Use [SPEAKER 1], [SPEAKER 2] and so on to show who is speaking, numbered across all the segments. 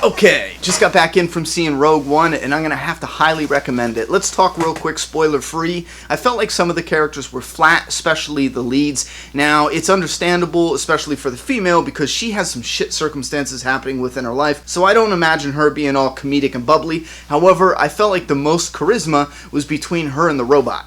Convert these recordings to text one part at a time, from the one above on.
[SPEAKER 1] Okay, just got back in from seeing Rogue One, and I'm going to have to highly recommend it. Let's talk real quick, spoiler-free. I felt like some of the characters were flat, especially the leads. Now, it's understandable, especially for the female, because she has some shit circumstances happening within her life, so I don't imagine her being all comedic and bubbly. However, I felt like the most charisma was between her and the robot,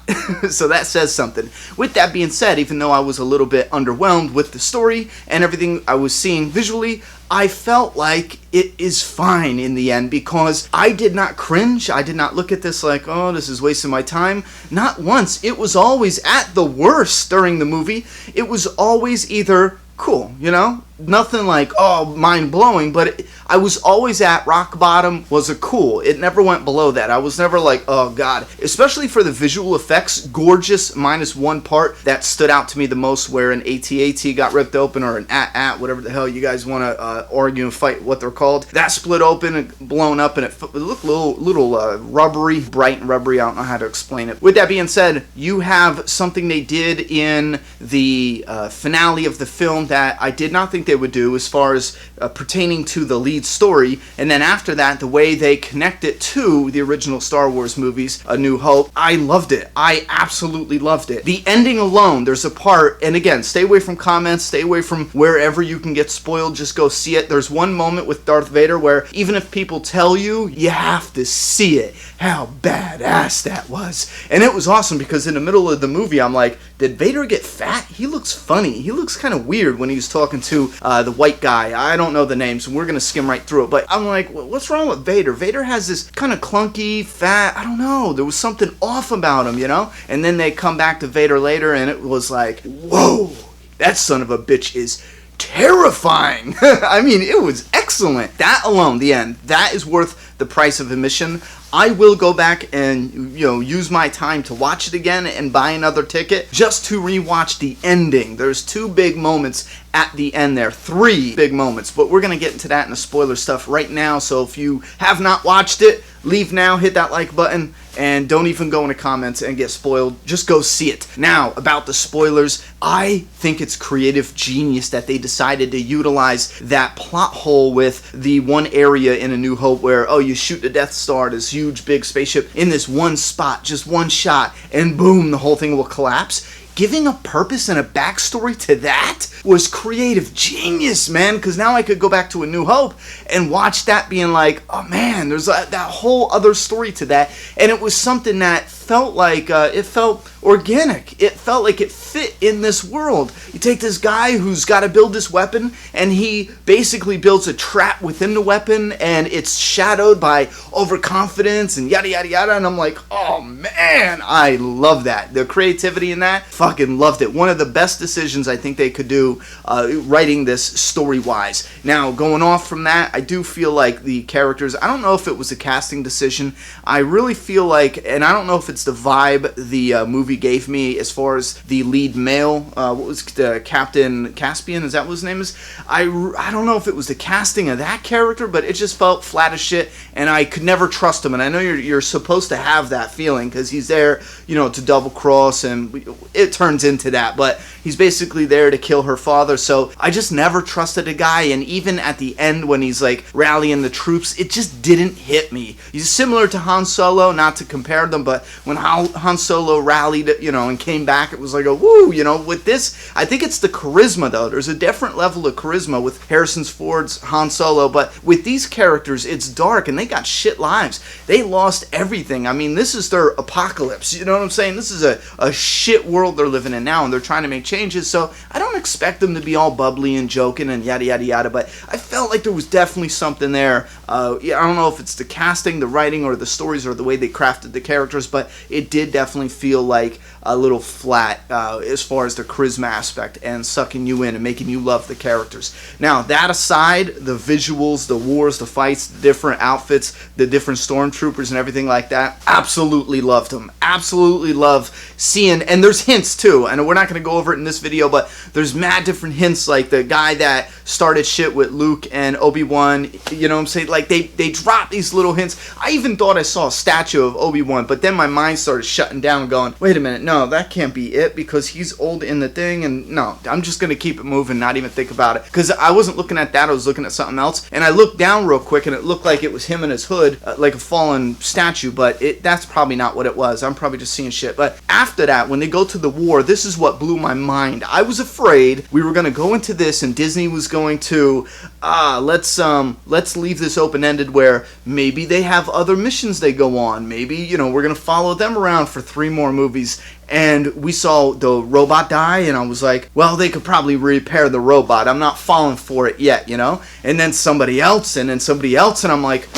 [SPEAKER 1] so that says something. With that being said, even though I was a little bit underwhelmed with the story and everything I was seeing visually, I felt like it is fine in the end because I did not cringe. I did not look at this like, oh, this is wasting my time. Not once. It was always at the worst during the movie. It was always either cool, you know? Nothing like, oh, mind-blowing, but I was always at rock bottom was a cool. It never went below that. I was never like, oh, God. Especially for the visual effects, gorgeous minus one part that stood out to me the most where an AT-AT got ripped open or an AT-AT, whatever the hell you guys want to argue and fight what they're called. That split open and blown up and it looked a little rubbery, bright and rubbery. I don't know how to explain it. With that being said, you have something they did in the finale of the film that I did not think they would do as far as pertaining to the lead story, and then after that the way they connect it to the original Star Wars movies, A New Hope. I loved it. I absolutely loved it. The ending alone, there's a part, and again, stay away from comments, stay away from wherever you can get spoiled, just go see it. There's one moment with Darth Vader where even if people tell you, you have to see it, how badass that was. And it was awesome because in the middle of the movie I'm like, did Vader get fat? He looks funny. He looks kind of weird when he was talking to the white guy. I don't know the names, and we're going to skim right through it. But I'm like, what's wrong with Vader? Vader has this kind of clunky, fat, I don't know. There was something off about him, you know? And then they come back to Vader later, and it was like, whoa, that son of a bitch is terrifying. I mean, it was excellent. That alone, the end, that is worth the price of admission. I will go back and, you know, use my time to watch it again and buy another ticket just to rewatch the ending. There's 2 big moments at the end there. 3 big moments, but we're going to get into that in the spoiler stuff right now. So if you have not watched it, leave now, hit that like button, and don't even go into comments and get spoiled. Just go see it. Now, about the spoilers, I think it's creative genius that they decided to utilize that plot hole with the one area in A New Hope where, oh, you shoot the Death Star, this huge big spaceship, in this one spot, just one shot, and boom, the whole thing will collapse. Giving a purpose and a backstory to that was creative genius, man, because now I could go back to A New Hope and watch that being like, oh man, there's that whole other story to that, and it was something that felt like, it felt organic. It felt like it fit in this world. You take this guy who's got to build this weapon, and he basically builds a trap within the weapon, and it's shadowed by overconfidence and yada yada yada, and I'm like, oh man, I love that. The creativity in that, fucking loved it. One of the best decisions I think they could do writing this story-wise. Now, going off from that, I do feel like the characters, I don't know if it was a casting decision. I really feel like, and I don't know if it's the vibe the movie gave me as far as the lead male, what was the Captain Caspian, is that what his name is? I don't know if it was the casting of that character, but it just felt flat as shit, and I could never trust him, and I know you're supposed to have that feeling, because he's there, you know, to double cross, and it turns into that, but he's basically there to kill her father, so I just never trusted a guy, and even at the end when he's like rallying the troops, it just didn't hit me. He's similar to Han Solo, not to compare them, but when Han Solo rallied, you know, and came back, it was like a woo, you know. With this, I think it's the charisma, though. There's a different level of charisma with Harrison Ford's Han Solo, but with these characters, it's dark, and they got shit lives. They lost everything. I mean, this is their apocalypse, you know what I'm saying? This is a shit world they're living in now, and they're trying to make changes, so I don't expect them to be all bubbly and joking and yada yada yada, but I felt like there was definitely something there. Yeah, I don't know if it's the casting, the writing, or the stories, or the way they crafted the characters, but it did definitely feel like a little flat as far as the charisma aspect and sucking you in and making you love the characters. Now, that aside, the visuals, the wars, the fights, the different outfits, the different stormtroopers and everything like that, absolutely loved them. Absolutely love seeing, and there's hints too, and we're not going to go over it in this video, but there's mad different hints, like the guy that started shit with Luke and Obi-Wan, you know what I'm saying? Like, they drop these little hints. I even thought I saw a statue of Obi-Wan, but then my mind started shutting down going, wait a minute, no, no, that can't be it because he's old in the thing, and no, I'm just going to keep it moving, not even think about it. Because I wasn't looking at that, I was looking at something else, and I looked down real quick, and it looked like it was him in his hood, like a fallen statue, but that's probably not what it was. I'm probably just seeing shit. But after that, when they go to the war, this is what blew my mind. I was afraid we were going to go into this, and Disney was going to, let's leave this open-ended where maybe they have other missions they go on. Maybe, we're going to follow them around for 3 more movies. And we saw the robot die, and I was like, well, they could probably repair the robot. I'm not falling for it yet, And then somebody else, and I'm like,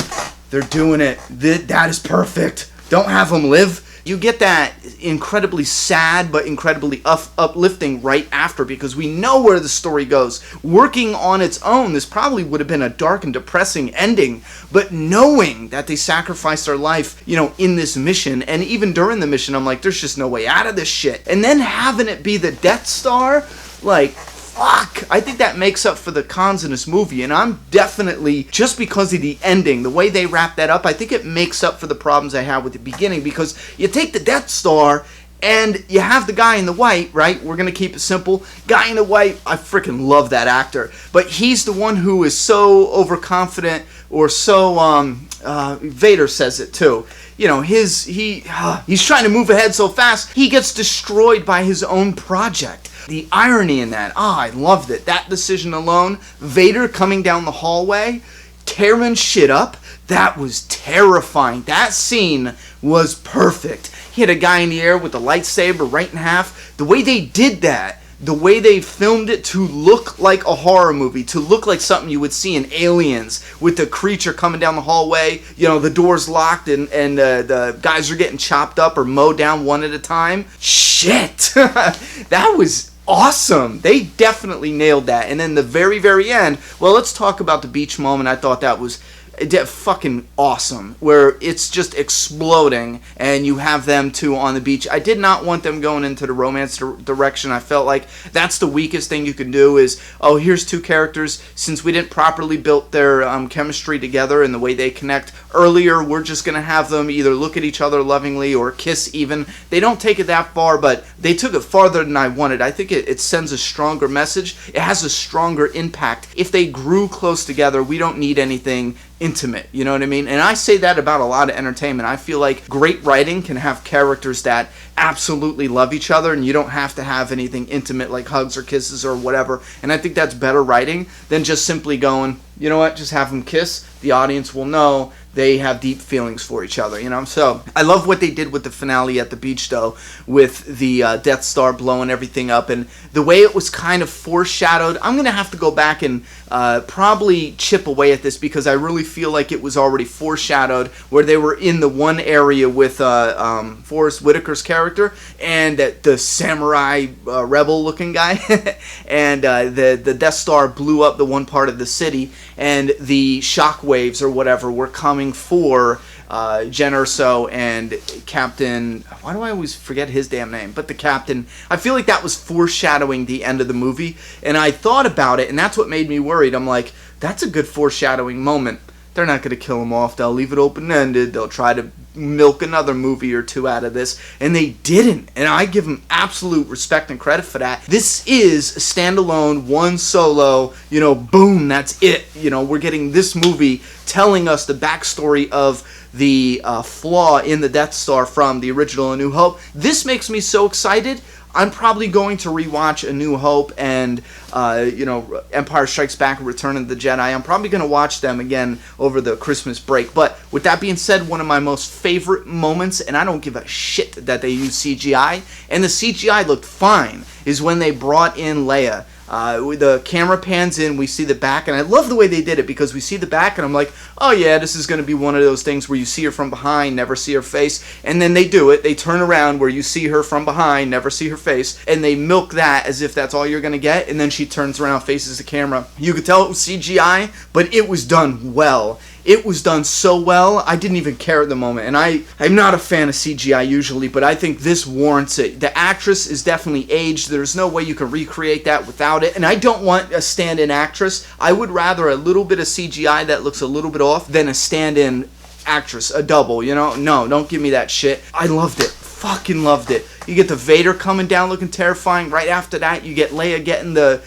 [SPEAKER 1] they're doing it. That is perfect. Don't have them live. You get that incredibly sad but incredibly uplifting right after, because we know where the story goes. Working on its own, this probably would have been a dark and depressing ending, but knowing that they sacrificed their life, in this mission, and even during the mission, I'm like, there's just no way out of this shit. And then having it be the Death Star, like, fuck, I think that makes up for the cons in this movie, and I'm definitely, just because of the ending, the way they wrap that up, I think it makes up for the problems I had with the beginning, because you take the Death Star, and you have the guy in the white, right? We're going to keep it simple. Guy in the white, I freaking love that actor, but he's the one who is so overconfident, or so, Vader says it too. He's trying to move ahead so fast, he gets destroyed by his own project. The irony in that, I loved it. That decision alone, Vader coming down the hallway, tearing shit up, that was terrifying. That scene was perfect. He had a guy in the air with a lightsaber right in half. The way they did that, the way they filmed it to look like a horror movie, to look like something you would see in Aliens, with the creature coming down the hallway, the door's locked, and the guys are getting chopped up or mowed down one at a time. Shit! That was awesome. They definitely nailed that. And then the very, very end, well, let's talk about the beach moment. I thought that was fucking awesome, where it's just exploding and you have them two on the beach. I did not want them going into the romance direction. I felt like that's the weakest thing you can do is, here's 2 characters, since we didn't properly build their chemistry together and the way they connect earlier, we're just going to have them either look at each other lovingly or kiss even. They don't take it that far, but they took it farther than I wanted. I think it sends a stronger message. It has a stronger impact. If they grew close together, we don't need anything intimate, you know what I mean? And I say that about a lot of entertainment. I feel like great writing can have characters that absolutely love each other, and you don't have to have anything intimate like hugs or kisses or whatever. And I think that's better writing than just simply going, you know what, just have them kiss. The audience will know they have deep feelings for each other, So I love what they did with the finale at the beach, though, with the Death Star blowing everything up, and the way it was kind of foreshadowed. I'm going to have to go back and probably chip away at this, because I really feel like it was already foreshadowed, where they were in the one area with Forrest Whitaker's character, and the samurai rebel-looking guy, and the Death Star blew up the one part of the city, and the shockwaves or whatever were coming for Jyn Erso and Captain, why do I always forget his damn name, but the captain. I feel like that was foreshadowing the end of the movie, and I thought about it, and that's what made me worried. I'm like, that's a good foreshadowing moment. They're not going to kill him off. They'll leave it open-ended. They'll try to milk another movie or 2 out of this, and they didn't, and I give them absolute respect and credit for that. This is a standalone, one solo, boom, that's it. We're getting this movie telling us the backstory of the flaw in the Death Star from the original A New Hope. This makes me so excited. I'm probably going to rewatch A New Hope and, Empire Strikes Back, Return of the Jedi. I'm probably going to watch them again over the Christmas break. But with that being said, one of my most favorite moments, and I don't give a shit that they use CGI, and the CGI looked fine, is when they brought in Leia. The camera pans in, we see the back, and I love the way they did it, because we see the back, and I'm like, oh yeah, this is going to be one of those things where you see her from behind, never see her face, and then they do it, they turn around where you see her from behind, never see her face, and they milk that as if that's all you're going to get, and then she turns around, faces the camera. You could tell it was CGI, but it was done well. It was done so well, I didn't even care at the moment. And I'm not a fan of CGI usually, but I think this warrants it. The actress is definitely aged. There's no way you can recreate that without it. And I don't want a stand-in actress. I would rather a little bit of CGI that looks a little bit off than a stand-in actress, a double, No, don't give me that shit. I loved it. fucking loved it. You get the Vader coming down looking terrifying. Right after that, you get Leia getting the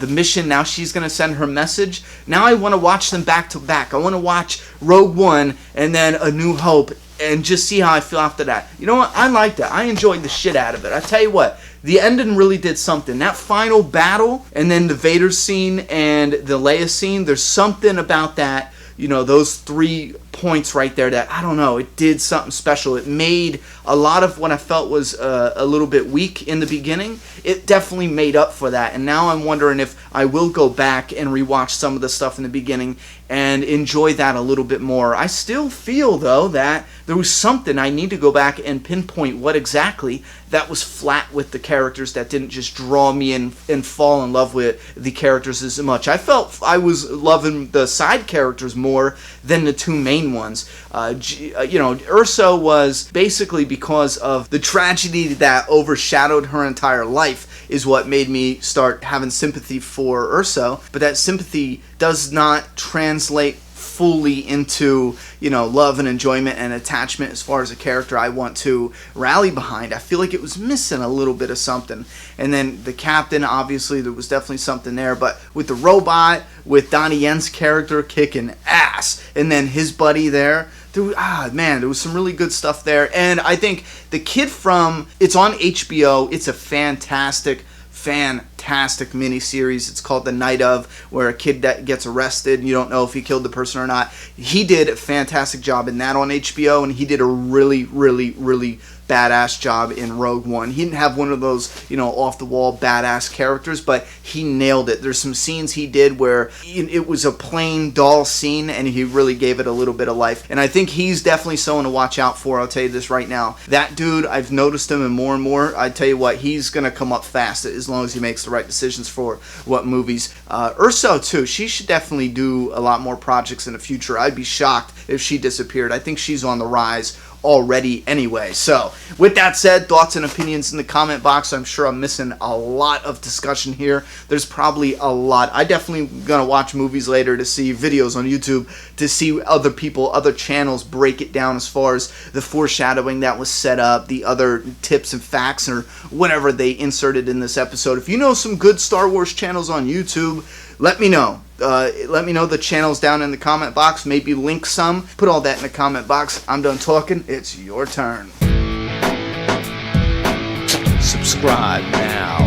[SPEAKER 1] mission. Now she's going to send her message. Now I want to watch them back to back. I want to watch Rogue One and then A New Hope and just see how I feel after that. You know what? I liked it. I enjoyed the shit out of it. I tell you what, the ending really did something. That final battle and then the Vader scene and the Leia scene, there's something about that, you know, those 3 points right there that, I don't know, it did something special. It made a lot of what I felt was a little bit weak in the beginning. It definitely made up for that, and now I'm wondering if I will go back and rewatch some of the stuff in the beginning and enjoy that a little bit more. I still feel, though, that there was something I need to go back and pinpoint what exactly that was flat with the characters, that didn't just draw me in and fall in love with the characters as much. I felt I was loving the side characters more than the 2 main ones. You know, Urso was basically because of the tragedy that overshadowed her entire life is what made me start having sympathy for Urso, but that sympathy does not translate fully into, you know, love and enjoyment and attachment as far as a character I want to rally behind. I feel like it was missing a little bit of something. And then the captain, obviously there was definitely something there, but with the robot, with Donnie Yen's character kicking ass, and then his buddy there was some really good stuff there. And I think the kid from, it's on HBO, it's a fantastic miniseries. It's called The Night Of, where a kid that gets arrested and you don't know if he killed the person or not. He did a fantastic job in that on HBO, and he did a really, really, really badass job in Rogue One. He didn't have one of those, you know, off-the-wall badass characters, but he nailed it. There's some scenes he did where it was a plain, dull scene, and he really gave it a little bit of life. And I think he's definitely someone to watch out for. I'll tell you this right now. That dude, I've noticed him, and more, I tell you what, he's going to come up fast as long as he makes the right decisions for what movies. Urso, too. She should definitely do a lot more projects in the future. I'd be shocked if she disappeared. I think she's on the rise already anyway. So with that said, thoughts and opinions in the comment box. I'm sure I'm missing a lot of discussion here. There's probably a lot. I definitely gonna watch movies later to see videos on YouTube to see other people, other channels break it down as far as the foreshadowing that was set up, the other tips and facts or whatever they inserted in this episode. If you know some good Star Wars channels on YouTube, let me know. Let me know the channels down in the comment box. Maybe link some. Put all that in the comment box. I'm done talking. It's your turn. Subscribe now.